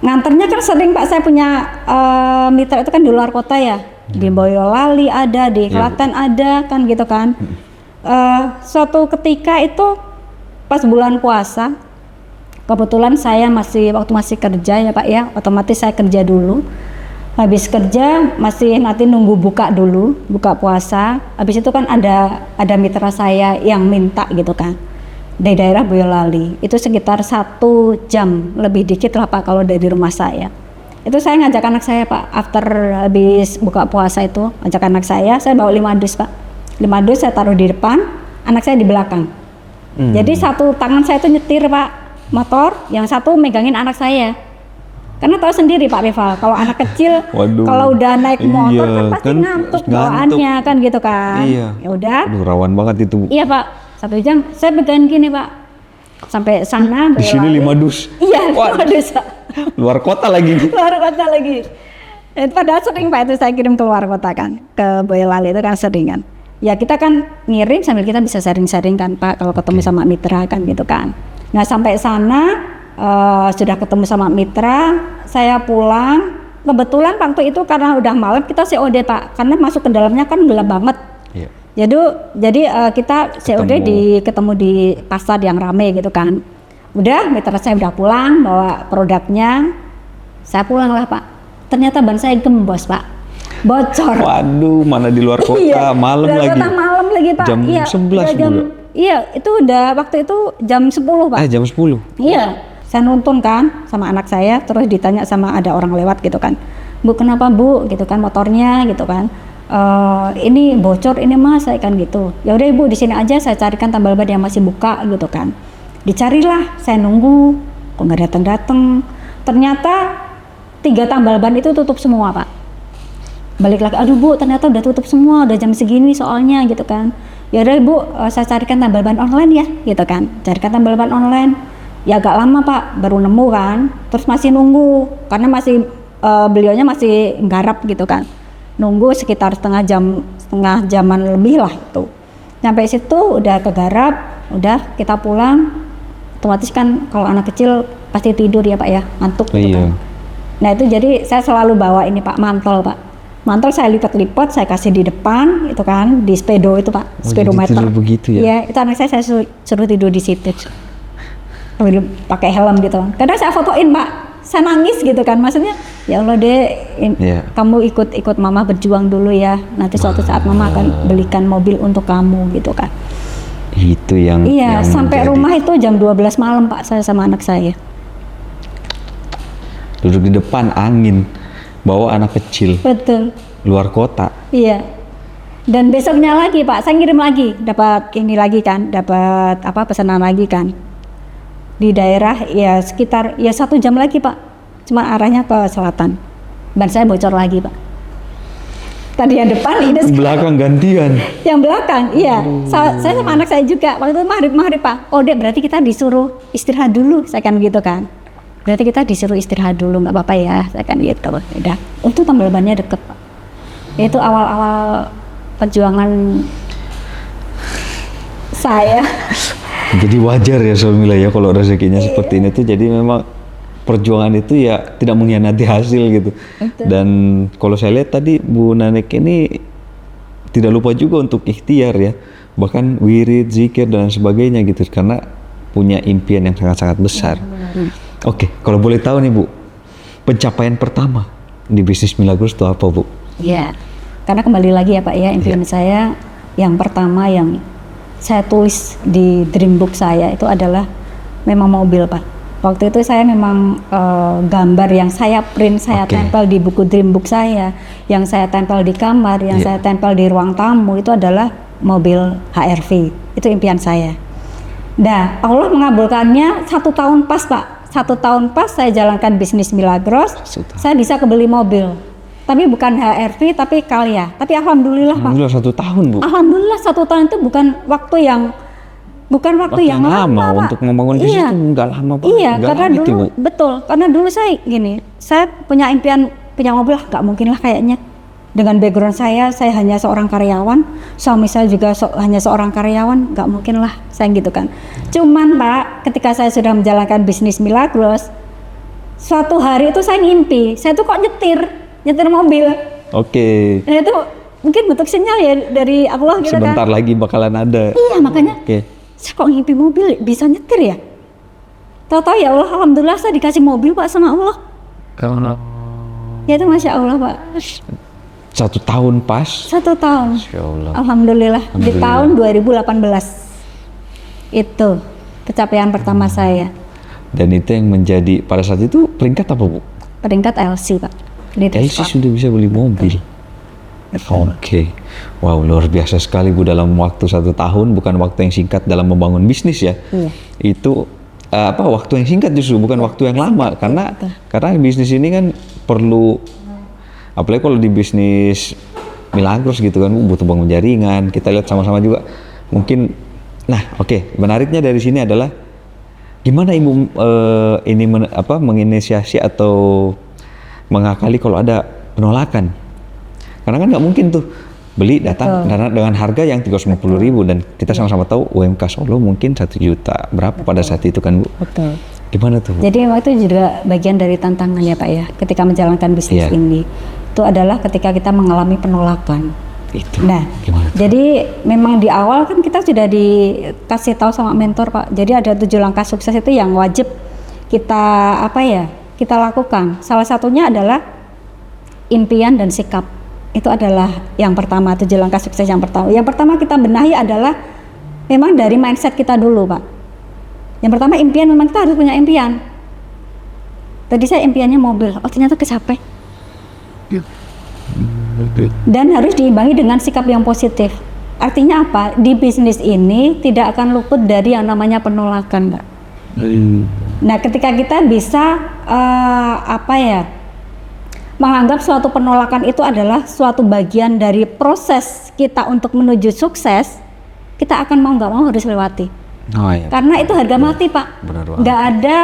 Nganternya kan sering Pak, saya punya mitra itu kan di luar kota ya. Di Boyolali ada, di Klaten ada, kan gitu kan. Suatu ketika itu pas bulan puasa, kebetulan saya waktu masih kerja ya Pak ya, otomatis saya kerja dulu. Habis kerja masih nanti nunggu buka dulu, buka puasa. Habis itu kan ada mitra saya yang minta gitu kan, dari daerah Boyolali. Itu sekitar 1 jam lebih dikit lah Pak kalau dari rumah saya. Itu saya ngajak anak saya Pak, after habis buka puasa itu, ngajak anak saya bawa 5 dus Pak. 5 dus saya taruh di depan, anak saya di belakang. Jadi satu tangan saya itu nyetir Pak motor, yang satu megangin anak saya. Karena tahu sendiri Pak Rival, kalau anak kecil Waduh. kalau udah naik motor Iya, kan pasti kan ngantuk ngantuk. bawaannya kan gitu kan. Iya. Ya udah. Aduh, rawan banget itu, Bu. Iya Pak, 1 jam saya pegang gini Pak, sampai sana. Di sini 5 dus. Iya, Wah, 5 dus Pak. luar kota lagi nih. Luar kota lagi. Padahal sering Pak itu saya kirim ke luar kota kan, ke Boyolali itu kan sering kan. Ya kita kan ngirim sambil kita bisa sharing-sharing kan Pak, kalau ketemu sama mitra kan gitu kan. Nah sampai sana sudah ketemu sama mitra, saya pulang. Kebetulan waktu itu karena udah malam kita COD Pak, karena masuk ke dalamnya kan gelap banget. Iya. Jadi kita COD ketemu di pasar yang rame gitu kan. Udah mitra saya udah pulang bawa produknya, saya pulang lah Pak. Ternyata ban saya gembos Pak, bocor. Waduh, mana di luar kota, Iya, malam luar lagi. kota malam lagi Pak. Jam Iya, 11 udah jam, juga. iya itu udah waktu itu jam 10 Pak. Jam 10. Iya, saya nuntun kan sama anak saya, terus ditanya sama ada orang lewat gitu kan, Bu kenapa Bu gitu kan motornya gitu kan, ini bocor ini Mas, saya kan gitu. Ya udah Ibu di sini aja saya carikan tambal ban yang masih buka gitu kan. Dicarilah, saya nunggu, kok nggak datang. Ternyata 3 tambal ban itu tutup semua Pak. Balik lagi, aduh Bu ternyata udah tutup semua, udah jam segini soalnya gitu kan. Ya udah Bu, saya carikan tambal ban online ya gitu kan. Carikan tambal ban online. Ya agak lama Pak, baru nemu kan. Terus masih nunggu karena masih beliaunya masih nggarap gitu kan. Nunggu sekitar setengah jaman lebih lah itu. Sampai situ udah kegarap, udah kita pulang. Otomatis kan kalau anak kecil pasti tidur ya Pak ya, ngantuk gitu kan. Nah itu jadi saya selalu bawa ini Pak, mantel Pak. Mantel saya lipat-lipat, saya kasih di depan itu kan, di speedo itu Pak, speedometer. Jadi begitu ya? Iya, itu anak saya suruh tidur di situ. Sambil pakai helm gitu. Kadang saya fotoin Pak, saya nangis gitu kan, maksudnya ya Allah deh, kamu ikut mama berjuang dulu ya, nanti suatu saat mama akan belikan mobil untuk kamu gitu kan. Itu yang iya, sampai rumah itu jam 12 malam Pak, saya sama anak saya. Duduk di depan angin, bawa anak kecil. Betul. Luar kota. Iya. Dan besoknya lagi Pak, saya ngirim lagi, dapat ini lagi kan, dapat pesanan lagi kan. Di daerah ya sekitar ya 1 jam lagi Pak, cuma arahnya ke selatan. Ban saya bocor lagi Pak. Tadi yang depan ini belakang gantian. Yang belakang, iya. Saya sama anak saya juga waktu itu maghrib Pak. Oh Dek, berarti kita disuruh istirahat dulu, saya kan gitu kan. Berarti kita disuruh istirahat dulu, nggak apa-apa ya, saya kan gitu. Udah, itu tambal bannya deket Pak. Itu awal-awal perjuangan saya. Jadi wajar ya Solmila ya kalau rezekinya seperti ini tuh, jadi memang perjuangan itu ya tidak mengkhianati hasil gitu. Betul. Dan kalau saya lihat tadi Bu Nanek ini tidak lupa juga untuk ikhtiar ya, bahkan wirid, zikir dan sebagainya gitu, karena punya impian yang sangat-sangat besar. Oke, kalau boleh tahu nih Bu, pencapaian pertama di bisnis Milagros itu apa Bu? Iya, karena kembali lagi ya Pak ya, impian saya yang pertama yang saya tulis di dream book saya itu adalah memang mobil Pak. Waktu itu saya memang gambar yang saya print, saya tempel di buku dream book saya, yang saya tempel di kamar, yang saya tempel di ruang tamu itu adalah mobil HR-V. Itu impian saya. Nah, Allah mengabulkannya 1 tahun pas Pak. 1 tahun pas saya jalankan bisnis Milagros, saya bisa kebeli mobil. Tapi bukan HR-V tapi Calya. Tapi alhamdulillah Pak. Alhamdulillah 1 tahun Bu. Alhamdulillah 1 tahun itu bukan waktu yang lama untuk membangun bisnis itu enggak lama Pak. Iya, karena dulu betul. Karena dulu saya gini, saya punya impian punya mobil, nggak mungkin lah kayaknya. Dengan background saya hanya seorang karyawan, suami saya juga hanya seorang karyawan, nggak mungkin lah saya gitu kan. Cuman Pak, ketika saya sudah menjalankan bisnis Milagros, suatu hari itu saya ngimpi, saya tuh kok nyetir mobil. Oke. Nah itu mungkin bentuk sinyal ya dari Allah gitu kan. Sebentar lagi bakalan ada. Iya makanya. Saya kok ngimpi mobil bisa nyetir ya? Tahu-tahu ya Allah, alhamdulillah saya dikasih mobil Pak sama Allah. Karena ya itu Masya Allah Pak. 1 tahun pas. 1 tahun. Masya Allah. Alhamdulillah. Di tahun 2018 itu pencapaian pertama saya. Dan itu yang menjadi pada saat itu peringkat apa Bu? Peringkat LC Pak. LC sudah bisa beli mobil. Oke. Wow, luar biasa sekali Bu, dalam waktu 1 tahun, bukan waktu yang singkat dalam membangun bisnis ya. Iya. Itu waktu yang singkat justru, bukan waktu yang lama, karena betul. karena bisnis ini kan perlu, apalagi kalau di bisnis Milagros gitu kan, butuh bangun jaringan. Kita lihat sama-sama juga mungkin. Nah, oke, menariknya dari sini adalah gimana Ibu ini menginisiasi atau mengakali kalau ada penolakan, karena kan nggak mungkin tuh beli datang dengan harga yang 350.000 dan kita sama-sama tahu UMK Solo mungkin 1 juta berapa pada saat itu kan Bu. Betul. Gimana tuh Bu? Jadi waktu itu juga bagian dari tantangan ya Pak ya, ketika menjalankan bisnis ini itu adalah ketika kita mengalami penolakan. Itu. Nah, gimana tuh? jadi memang di awal kan kita sudah dikasih tahu sama mentor Pak. Jadi ada 7 langkah sukses itu yang wajib kita kita lakukan. Salah satunya adalah impian dan sikap. Itu adalah yang pertama, 7 langkah sukses yang pertama. Yang pertama kita benahi adalah memang dari mindset kita dulu Pak. Yang pertama impian, memang kita harus punya impian. Tadi saya impiannya mobil, ternyata kecapai. Dan harus diimbangi dengan sikap yang positif. Artinya apa? Di bisnis ini tidak akan luput dari yang namanya penolakan Pak. Nah ketika kita bisa menganggap suatu penolakan itu adalah suatu bagian dari proses kita untuk menuju sukses, kita akan mau nggak mau harus lewati. Iya. Karena itu harga mati Pak. Nggak ada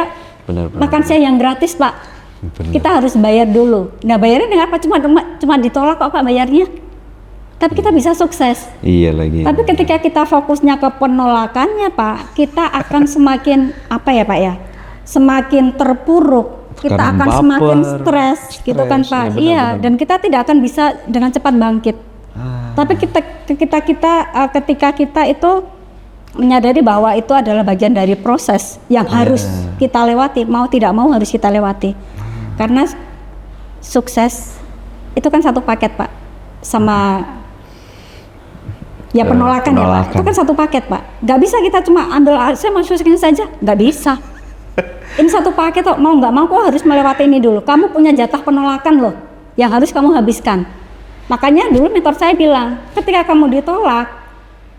makan siang yang gratis Pak. Bener. Kita harus bayar dulu. Nah bayarnya dengan apa? Cuma ditolak kok Pak bayarnya. Tapi kita bisa sukses. Iya lagi. Tapi ketika kita fokusnya ke penolakannya Pak, kita akan semakin semakin terpuruk. Kita Karena akan baper, semakin stres gitu kan Pak. Iya, benar. Dan kita tidak akan bisa dengan cepat bangkit. Tapi ketika kita itu menyadari bahwa itu adalah bagian dari proses yang harus kita lewati, mau tidak mau harus kita lewati. Karena sukses itu kan satu paket Pak, sama penolakan ya Pak. Itu kan satu paket Pak. Nggak bisa kita cuma ambil saya mau suksesnya saja, nggak bisa. Ini satu paket kok, mau nggak mau kok harus melewati ini dulu. Kamu punya jatah penolakan loh, yang harus kamu habiskan. Makanya dulu mentor saya bilang, ketika kamu ditolak,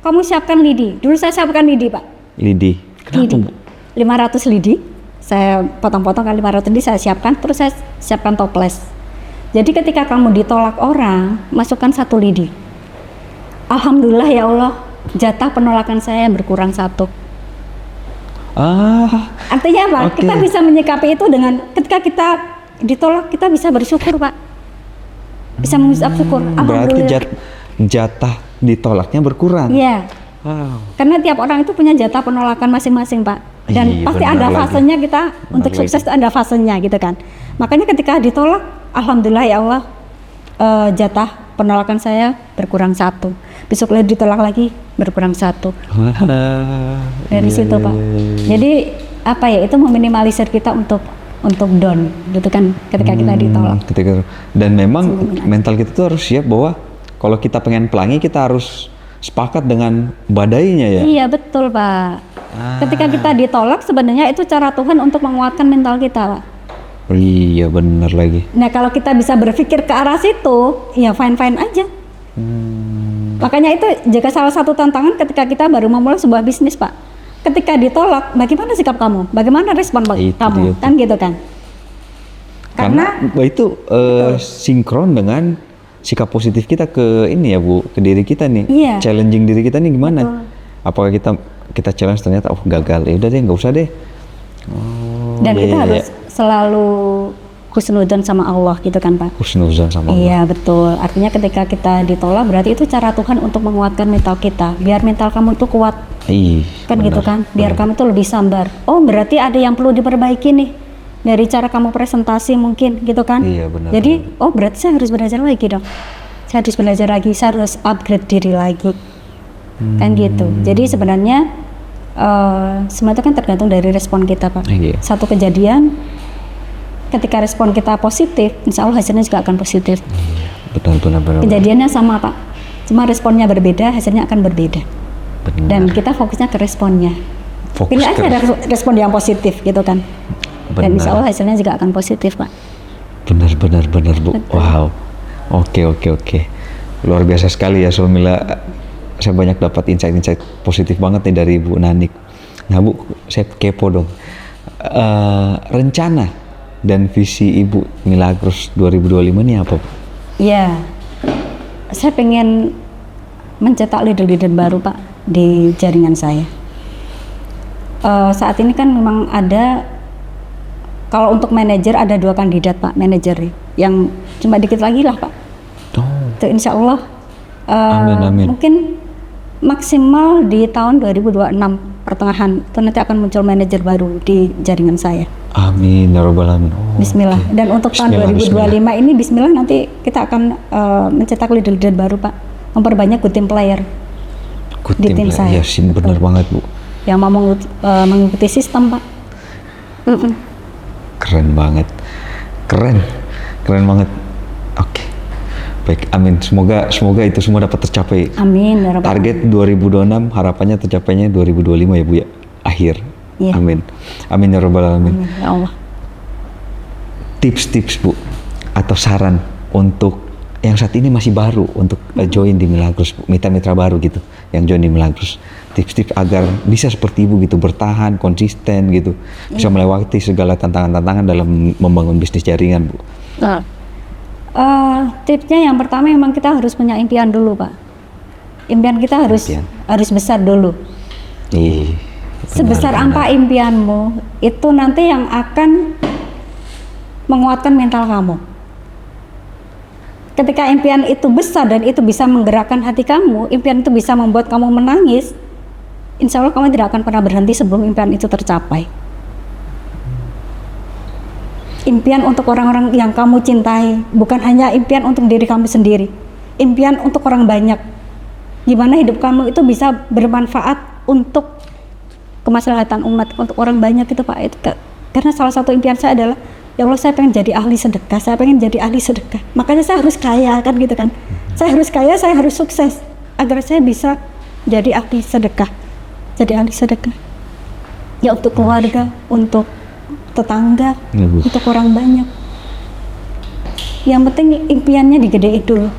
kamu siapkan lidi. Dulu saya siapkan lidi Pak. Lidi. Kenapa Bu? 500 lidi. Saya potong-potong kan 500 lidi saya siapkan, terus saya siapkan toples. Jadi ketika kamu ditolak orang, masukkan 1 lidi. Alhamdulillah ya Allah, jatah penolakan saya berkurang 1. Artinya apa? Okay. Kita bisa menyikapi itu dengan ketika kita ditolak, kita bisa bersyukur Pak. Bisa mengucap syukur. Berarti jatah ditolaknya berkurang. Iya. Wow. Karena tiap orang itu punya jatah penolakan masing-masing Pak. Dan pasti ada fasenya kita untuk sukses itu ada fasenya gitu kan. Makanya ketika ditolak, alhamdulillah ya Allah, jatah penolakan saya berkurang 1. Besok lagi ditolak lagi berkurang 1. Dari situ Pak. Jadi itu meminimalisir kita untuk down gitu kan ketika kita ditolak. Dan memang mental kita tuh harus siap bahwa kalau kita pengen pelangi kita harus sepakat dengan badainya ya. Iya betul Pak. Ketika kita ditolak sebenarnya itu cara Tuhan untuk menguatkan mental kita Pak. Iya benar lagi. Nah kalau kita bisa berpikir ke arah situ, ya fine-fine aja. Makanya itu juga salah satu tantangan ketika kita baru memulai sebuah bisnis Pak. Ketika ditolak, bagaimana sikap kamu? Bagaimana respon kamu? Kan gitu kan? Karena itu sinkron dengan sikap positif kita ke ini ya Bu, ke diri kita nih. Iya. Challenging diri kita nih gimana? Betul. Apakah kita challenge ternyata gagal, ya udah deh nggak usah deh. Dan kita harus selalu husnuzon sama Allah gitu kan Pak. Husnuzon sama Allah. Iya betul. Artinya ketika kita ditolak berarti itu cara Tuhan untuk menguatkan mental kita. Biar mental kamu itu kuat. Kan benar, gitu kan. Biar kamu tuh lebih sabar. Oh berarti ada yang perlu diperbaiki nih. Dari cara kamu presentasi mungkin gitu kan. Iya benar. Jadi oh berarti saya harus belajar lagi dong. Saya harus belajar lagi. Saya harus upgrade diri lagi. Kan gitu. Jadi sebenarnya semua itu kan tergantung dari respon kita Pak. Satu kejadian ketika respon kita positif, insya Allah hasilnya juga akan positif. Benar. Kejadiannya sama Pak, cuma responnya berbeda, hasilnya akan berbeda. Benar. Dan kita fokusnya ke responnya. Pilih aja respon yang positif gitu kan. Benar. Dan insya Allah hasilnya juga akan positif Pak. Benar Bu. Betul. Wow. Oke. Luar biasa sekali ya Sulmila. Saya banyak dapat insight positif banget nih dari Bu Nanik. Nah Bu, saya kepo dong. Rencana dan visi Ibu Milagros 2025 ini apa Bu? Ya, saya pengen mencetak leader-leader baru Pak di jaringan saya. Saat ini kan memang ada, kalau untuk manajer ada 2 kandidat Pak, manajer yang cuma dikit lagi lah Pak. Itu insya Allah Amin. mungkin maksimal di tahun 2026 pertengahan itu nanti akan muncul manajer baru di jaringan saya. Amin ya rabbal alamin. Bismillah. Okay. Dan untuk tahun 2025 ini Bismillah nanti kita akan mencetak leader-leader baru Pak, memperbanyak good team player di tim saya. Iya sih, benar banget Bu. Yang mau mengikuti sistem Pak. Keren banget, keren banget. Oke, baik, amin. Semoga itu semua dapat tercapai. Amin ya Rabbal Target 2026 harapannya tercapainya 2025 ya Bu ya, akhir. Iya. Amin ya rabbal alamin. Amin ya Allah. Tips Bu atau saran untuk yang saat ini masih baru untuk join di Milagros, mitra-mitra baru gitu yang join di Milagros, tips-tips agar bisa seperti Ibu gitu, bertahan konsisten gitu, bisa melewati segala tantangan-tantangan dalam membangun bisnis jaringan Bu. Tipsnya yang pertama memang kita harus punya impian dulu Pak. Impian kita harus besar dulu. Sebesar apa impianmu, itu nanti yang akan menguatkan mental kamu. Ketika impian itu besar dan itu bisa menggerakkan hati kamu, impian itu bisa membuat kamu menangis, insya Allah kamu tidak akan pernah berhenti sebelum impian itu tercapai. Impian untuk orang-orang yang kamu cintai, bukan hanya impian untuk diri kamu sendiri, impian untuk orang banyak. Gimana hidup kamu itu bisa bermanfaat untuk kemaslahatan umat, untuk orang banyak itu Pak. Karena salah satu impian saya adalah, ya Allah, saya pengen jadi ahli sedekah, makanya saya harus kaya kan gitu kan. Saya harus kaya, saya harus sukses agar saya bisa jadi ahli sedekah. Ya untuk keluarga, untuk tetangga, untuk orang banyak. Yang penting impiannya digedein dulu,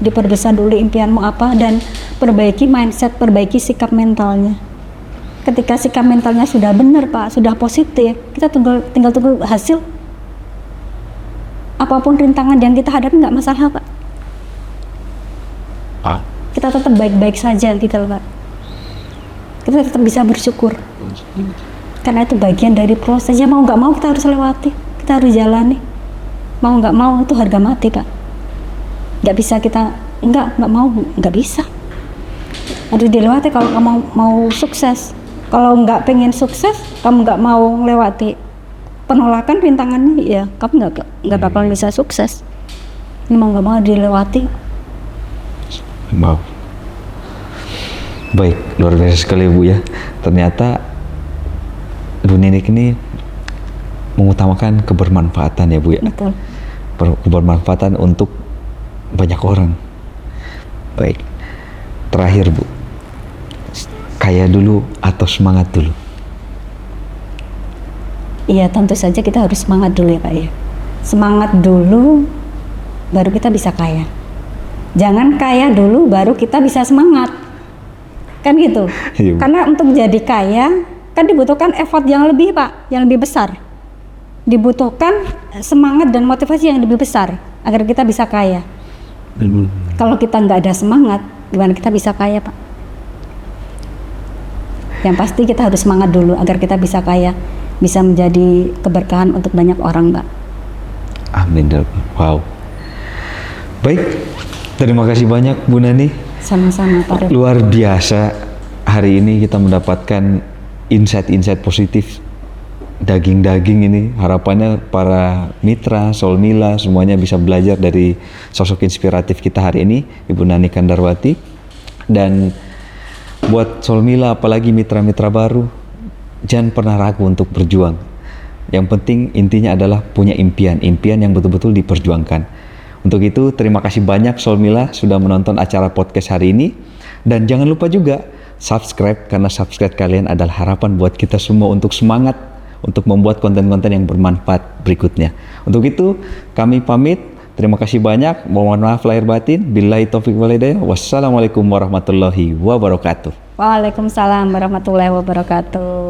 diperbesar dulu impianmu apa, dan perbaiki mindset, perbaiki sikap mentalnya. Ketika sikap mentalnya sudah benar Pak, sudah positif, kita tinggal tunggu hasil. Apapun rintangan yang kita hadapi nggak masalah Pak. Kita tetap baik-baik saja gitu loh Pak. Kita tetap bisa bersyukur. Karena itu bagian dari proses. Ya mau nggak mau kita harus lewati, kita harus jalani. Mau nggak mau itu harga mati Pak. Nggak bisa kita nggak mau, nggak bisa. Harus dilewati kalau kamu mau sukses. Kalau nggak pengen sukses, kamu nggak mau lewati penolakan, rintangannya, ya kamu nggak bakal bisa sukses. Ini mau nggak mau dilewati. Wow. Baik, luar biasa sekali Bu ya. Ternyata Bu Ninik ini mengutamakan kebermanfaatan ya Bu ya. Betul. Kebermanfaatan untuk banyak orang. Baik, terakhir Bu, kaya dulu atau semangat dulu? Iya, tentu saja kita harus semangat dulu ya Pak ya. Semangat dulu baru kita bisa kaya. Jangan kaya dulu baru kita bisa semangat. Kan gitu. Karena untuk jadi kaya kan dibutuhkan effort yang lebih Pak, yang lebih besar. Dibutuhkan semangat dan motivasi yang lebih besar agar kita bisa kaya. Kalau kita nggak ada semangat, gimana kita bisa kaya Pak? Yang pasti kita harus semangat dulu agar kita bisa kaya, bisa menjadi keberkahan untuk banyak orang Pak. Amin. Wow. Baik, terima kasih banyak Bu Nani. Sama-sama Pak. Luar biasa, hari ini kita mendapatkan insight-insight positif. Daging-daging ini, harapannya para mitra Solmila semuanya bisa belajar dari sosok inspiratif kita hari ini, Ibu Nani Kandarwati. Dan buat Solmila apalagi mitra-mitra baru, jangan pernah ragu untuk berjuang. Yang penting intinya adalah punya impian yang betul-betul diperjuangkan. Untuk itu terima kasih banyak Solmila sudah menonton acara podcast hari ini. Dan jangan lupa juga subscribe, karena subscribe kalian adalah harapan buat kita semua untuk semangat untuk membuat konten-konten yang bermanfaat berikutnya. Untuk itu kami pamit. Terima kasih banyak. Mohon maaf lahir batin. Billahi taufiq wal hidayah. Wassalamualaikum warahmatullahi wabarakatuh. Waalaikumsalam warahmatullahi wabarakatuh.